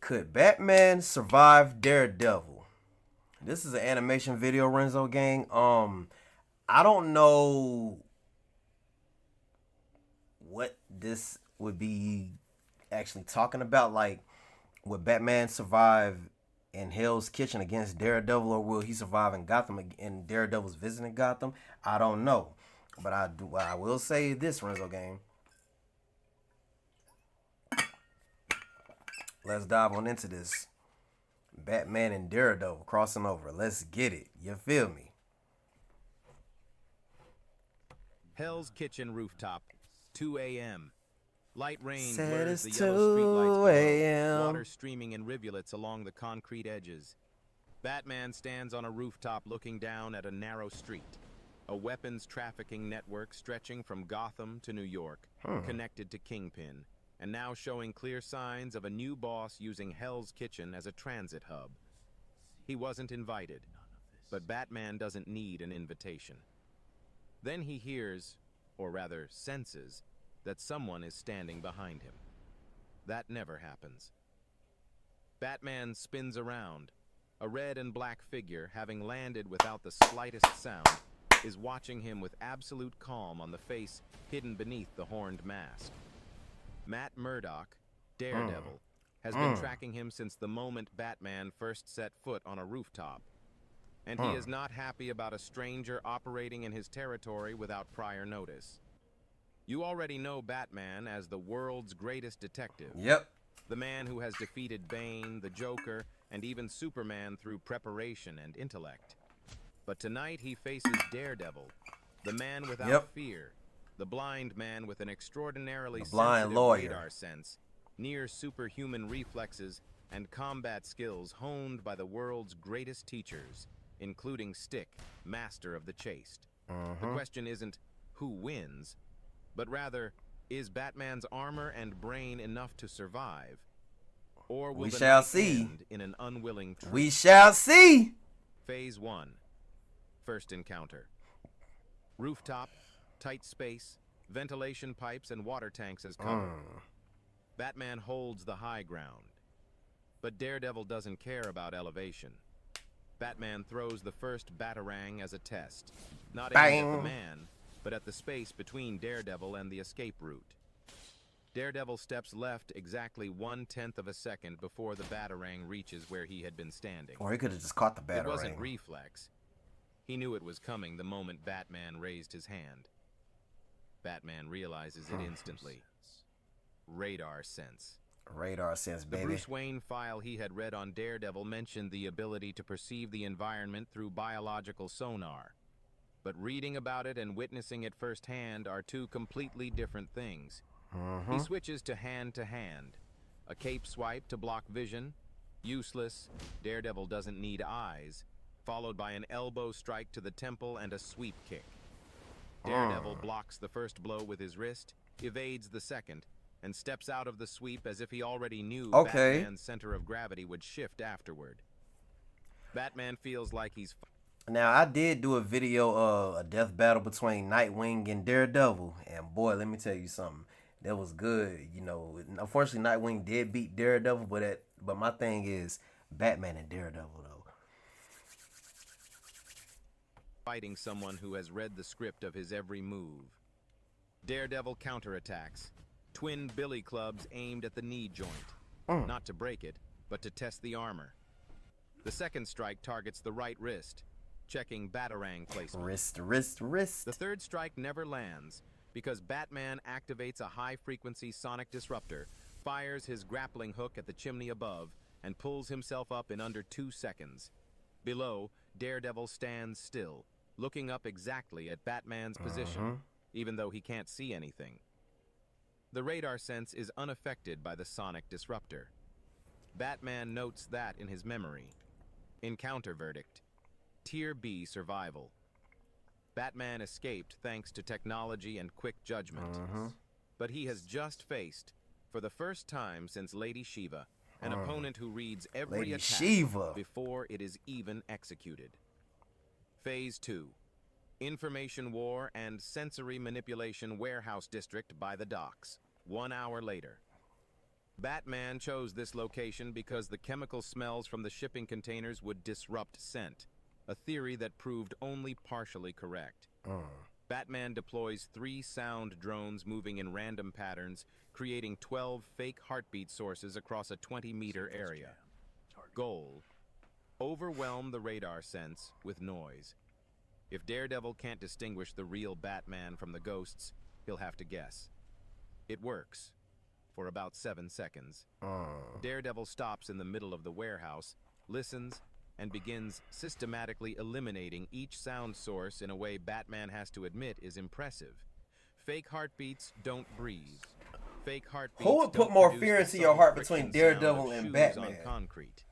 Could Batman survive Daredevil? This is an animation video, Renzo gang. I don't know what this would be actually talking about. Like, would Batman survive in Hell's Kitchen against Daredevil, or will he survive in Gotham and Daredevil's visiting Gotham? I don't know, but I will say this, Renzo gang. Let's dive on into this. Batman and Daredevil crossing over. Let's get it. You feel me? Hell's Kitchen rooftop, 2 a.m. Light rain Said blurs it's the yellow streetlights 2 below, water a.m. streaming in rivulets along the concrete edges. Batman stands on a rooftop looking down at a narrow street, a weapons trafficking network stretching from Gotham to New York, connected to Kingpin, and now showing clear signs of a new boss using Hell's Kitchen as a transit hub. He wasn't invited, but Batman doesn't need an invitation. Then he hears, or rather senses, that someone is standing behind him. That never happens. Batman spins around. A red and black figure, having landed without the slightest sound, is watching him with absolute calm on the face hidden beneath the horned mask. Matt Murdock, Daredevil, has been tracking him since the moment Batman first set foot on a rooftop. And he is not happy about a stranger operating in his territory without prior notice. You already know Batman as the world's greatest detective. Yep. The man who has defeated Bane, the Joker, and even Superman through preparation and intellect. But tonight he faces Daredevil, the man without fear, the blind man with an extraordinarily sensitive radar sense, near superhuman reflexes, and combat skills honed by the world's greatest teachers, including Stick, master of the chaste. The question isn't who wins, but rather, is Batman's armor and brain enough to survive? Or will We the shall night see. end in an unwilling truce? We shall see. Phase 1. First encounter. Rooftop, tight space, ventilation pipes and water tanks as cover. Batman holds the high ground. But Daredevil doesn't care about elevation. Batman throws the first batarang as a test, not aimed at the man, but at the space between Daredevil and the escape route. Daredevil steps left exactly 1/10 of a second before the batarang reaches where he had been standing. Or he could have just caught the batarang. It wasn't reflex. He knew it was coming the moment Batman raised his hand. Batman realizes it instantly. Radar sense. Radar sense, The baby. Bruce Wayne file he had read on Daredevil mentioned the ability to perceive the environment through biological sonar. But reading about it and witnessing it firsthand are two completely different things. He switches to hand, a cape swipe to block vision, useless, Daredevil doesn't need eyes, followed by an elbow strike to the temple and a sweep kick. Daredevil blocks the first blow with his wrist, evades the second, and steps out of the sweep as if he already knew Batman's center of gravity would shift afterward. Batman feels like he's... Now, I did do a video of a death battle between Nightwing and Daredevil, and boy, let me tell you something. That was good, you know. Unfortunately, Nightwing did beat Daredevil, but my thing is Batman and Daredevil, though. Fighting someone who has read the script of his every move. Daredevil counterattacks. Twin billy clubs aimed at the knee joint. Not to break it, but to test the armor. The second strike targets the right wrist, checking batarang placement. Wrist. The third strike never lands because Batman activates a high-frequency sonic disruptor, fires his grappling hook at the chimney above, and pulls himself up in under 2 seconds. Below, Daredevil stands still, looking up exactly at Batman's position, even though he can't see anything. The radar sense is unaffected by the sonic disruptor. Batman notes that in his memory. Encounter verdict. Tier B survival. Batman escaped thanks to technology and quick judgment. But he has just faced, for the first time since Lady Shiva, an opponent who reads every attack before it is even executed. Phase 2. Information War and Sensory Manipulation Warehouse District by the docks. 1 hour later. Batman chose this location because the chemical smells from the shipping containers would disrupt scent, a theory that proved only partially correct. Batman deploys 3 sound drones moving in random patterns, creating 12 fake heartbeat sources across a 20-meter area. Goal: overwhelm the radar sense with noise. If Daredevil can't distinguish the real Batman from the ghosts, he'll have to guess. It works. For about 7 seconds. Daredevil stops in the middle of the warehouse, listens, and begins systematically eliminating each sound source in a way Batman has to admit is impressive. Fake heartbeats don't breathe. Fake heartbeats Who would put don't more produce fear the into your subtle heart friction between sound Daredevil of and shoes Batman? on concrete.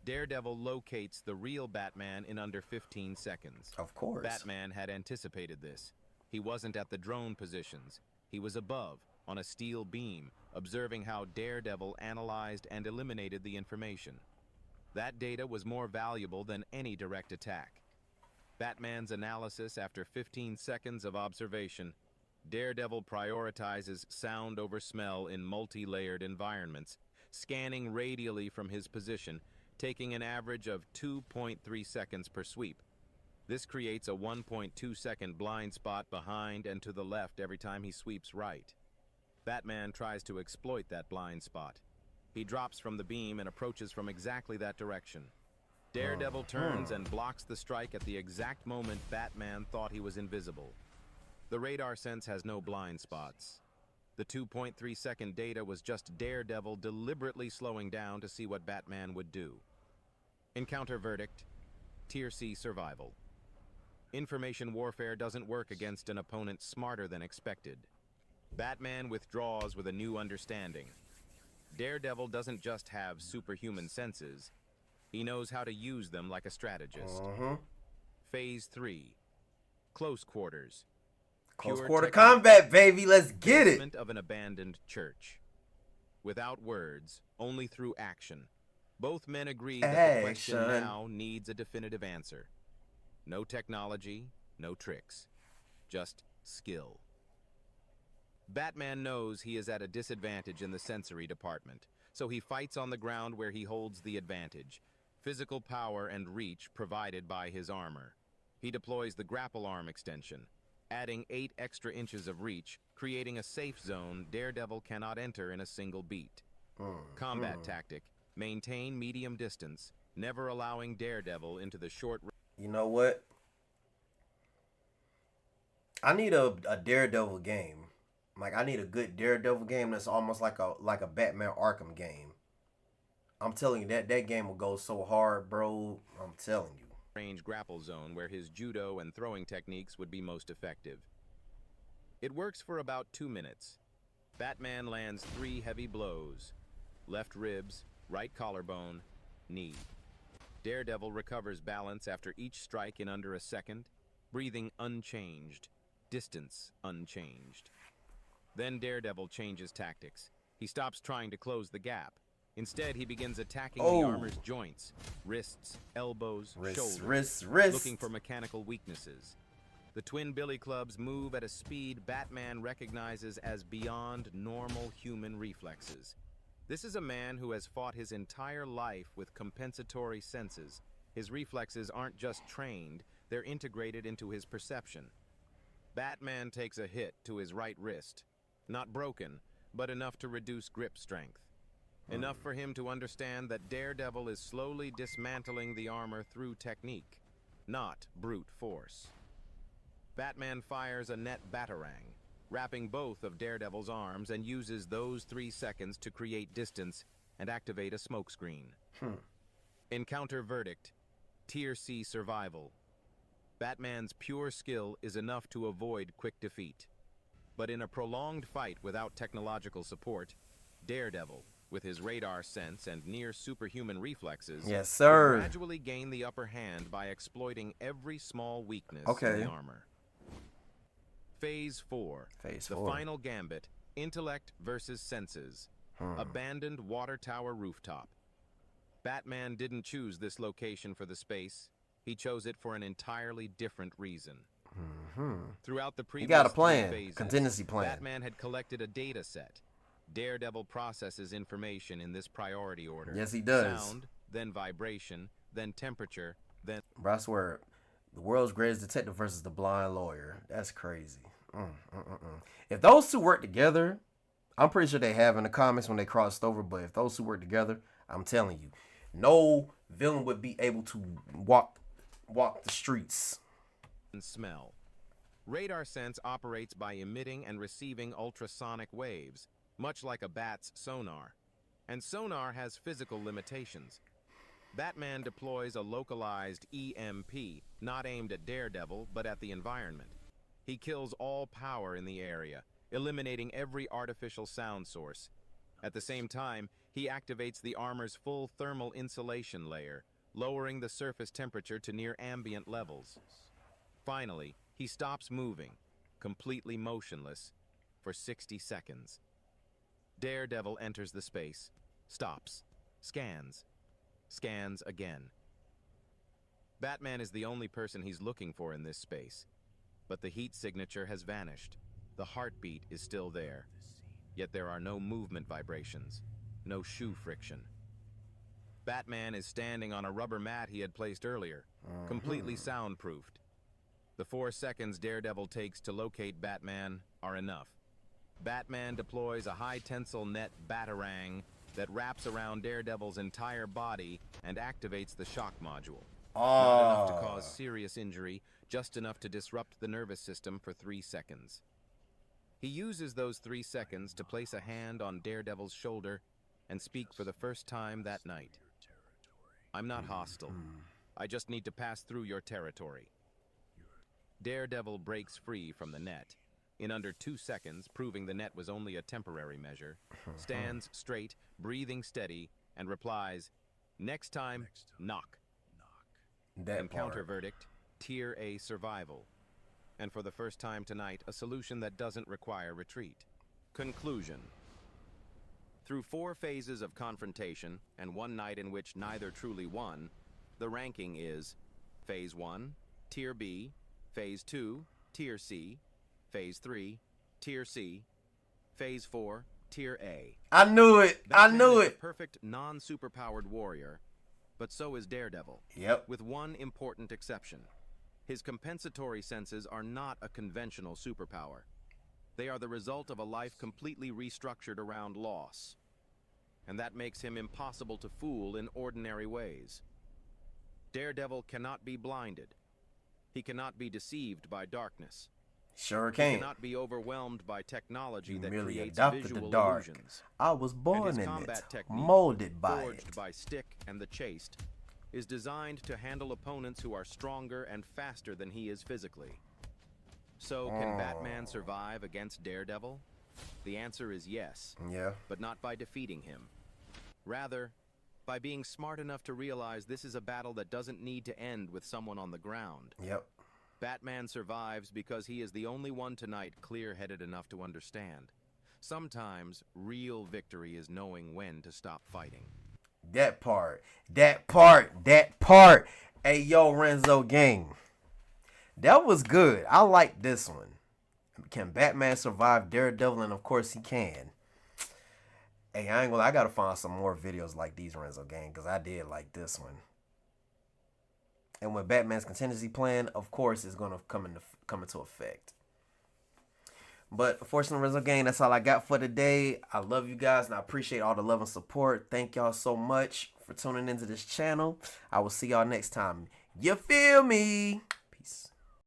Daredevil locates the real Batman in under 15 seconds. Of course. Batman had anticipated this. He wasn't at the drone positions. He was above, on a steel beam, observing how Daredevil analyzed and eliminated the information. That data was more valuable than any direct attack. Batman's analysis after 15 seconds of observation. Daredevil prioritizes sound over smell in multi-layered environments, scanning radially from his position, taking an average of 2.3 seconds per sweep. This creates a 1.2-second blind spot behind and to the left every time he sweeps right. Batman tries to exploit that blind spot. He drops from the beam and approaches from exactly that direction. Daredevil turns and blocks the strike at the exact moment Batman thought he was invisible. The radar sense has no blind spots. The 2.3-second data was just Daredevil deliberately slowing down to see what Batman would do. Encounter verdict: Tier C survival. Information warfare doesn't work against an opponent smarter than expected. Batman withdraws with a new understanding. Daredevil doesn't just have superhuman senses. He knows how to use them like a strategist. Phase 3. Close quarters. Close Pure quarter technique. combat, baby. Let's get it. Basement of an abandoned church. Without words, only through action. Both men agree that the question Action. now needs a definitive answer. No technology, no tricks. Just skill. Batman knows he is at a disadvantage in the sensory department, so he fights on the ground where he holds the advantage. Physical power and reach provided by his armor. He deploys the grapple arm extension, adding 8 extra inches of reach, creating a safe zone Daredevil cannot enter in a single beat. Combat tactic: maintain medium distance, never allowing Daredevil into the short... You know what? I need a Daredevil game. Like, I need a good Daredevil game that's almost like a Batman Arkham game. I'm telling you, that game will go so hard, bro. I'm telling you. range grapple zone where his judo and throwing techniques would be most effective. It works for about 2 minutes. Batman lands 3 heavy blows. Left ribs, right collarbone, knee. Daredevil recovers balance after each strike in under a second, breathing unchanged, distance unchanged. Then Daredevil changes tactics. He stops trying to close the gap. Instead, he begins attacking the armor's joints, wrists, elbows, shoulders, looking for mechanical weaknesses. The twin billy clubs move at a speed Batman recognizes as beyond normal human reflexes. This is a man who has fought his entire life with compensatory senses. His reflexes aren't just trained, they're integrated into his perception. Batman takes a hit to his right wrist. Not broken, but enough to reduce grip strength. Enough for him to understand that Daredevil is slowly dismantling the armor through technique, not brute force. Batman fires a net batarang, wrapping both of Daredevil's arms, and uses those 3 seconds to create distance and activate a smokescreen. Encounter verdict: Tier C survival. Batman's pure skill is enough to avoid quick defeat. But in a prolonged fight without technological support, Daredevil, with his radar sense and near superhuman reflexes, will gradually gain the upper hand by exploiting every small weakness in the armor. Phase 4. The final gambit: intellect versus senses. Abandoned water tower rooftop. Batman didn't choose this location for the space. He chose it for an entirely different reason. Throughout the previous 3 phases, contingency plan. Batman had collected a data set. Daredevil processes information in this priority order. Yes, he does. Sound, then vibration, then temperature, then... Bro, I swear, the world's greatest detective versus the blind lawyer. That's crazy. If those two work together, I'm pretty sure they have in the comics when they crossed over, but if those two work together, I'm telling you, no villain would be able to walk the streets. Smell. Radar sense operates by emitting and receiving ultrasonic waves, much like a bat's sonar. And sonar has physical limitations. Batman deploys a localized EMP, not aimed at Daredevil, but at the environment. He kills all power in the area, eliminating every artificial sound source. At the same time, he activates the armor's full thermal insulation layer, lowering the surface temperature to near ambient levels. Finally, he stops moving, completely motionless, for 60 seconds. Daredevil enters the space, stops, scans again. Batman is the only person he's looking for in this space, but the heat signature has vanished. The heartbeat is still there, yet there are no movement vibrations, no shoe friction. Batman is standing on a rubber mat he had placed earlier, completely soundproofed. The 4 seconds Daredevil takes to locate Batman are enough. Batman deploys a high-tensile net batarang that wraps around Daredevil's entire body and activates the shock module. Not enough to cause serious injury, just enough to disrupt the nervous system for 3 seconds. He uses those 3 seconds to place a hand on Daredevil's shoulder and speak for the first time that night. "I'm not hostile. I just need to pass through your territory." Daredevil breaks free from the net. In under 2 seconds, proving the net was only a temporary measure, stands straight, breathing steady, and replies, "Next time, knock." Encounter verdict, Tier A survival. And for the first time tonight, a solution that doesn't require retreat. Conclusion. Through 4 phases of confrontation, and 1 night in which neither truly won, the ranking is Phase 1, Tier B, Phase 2, Tier C, Phase 3, Tier C, Phase 4, Tier A. I knew it. I knew it. Perfect non-superpowered warrior, but so is Daredevil. Yep. With one important exception. His compensatory senses are not a conventional superpower. They are the result of a life completely restructured around loss. And that makes him impossible to fool in ordinary ways. Daredevil cannot be blinded. He cannot be deceived by darkness. Sure He can. cannot be overwhelmed by technology You that merely creates adopted the visual dark. illusions. I was And born his in combat it, technique, molded by forged it. by stick and the chaste, is designed to handle opponents who are stronger and faster than he is physically. So, can Batman survive against Daredevil? The answer is yes. Yeah. But not by defeating him. Rather, by being smart enough to realize this is a battle that doesn't need to end with someone on the ground. Yep. Batman survives because he is the only one tonight clear-headed enough to understand. Sometimes, real victory is knowing when to stop fighting. That part. Hey, yo, Renzo gang. That was good. I like this one. Can Batman survive Daredevil? And of course he can. Hey, I ain't gonna. I gotta find some more videos like these, Renzo gang, because I did like this one. And when Batman's contingency plan, of course, is gonna come into effect. But unfortunately, Renzo gang, that's all I got for today. I love you guys, and I appreciate all the love and support. Thank y'all so much for tuning into this channel. I will see y'all next time. You feel me?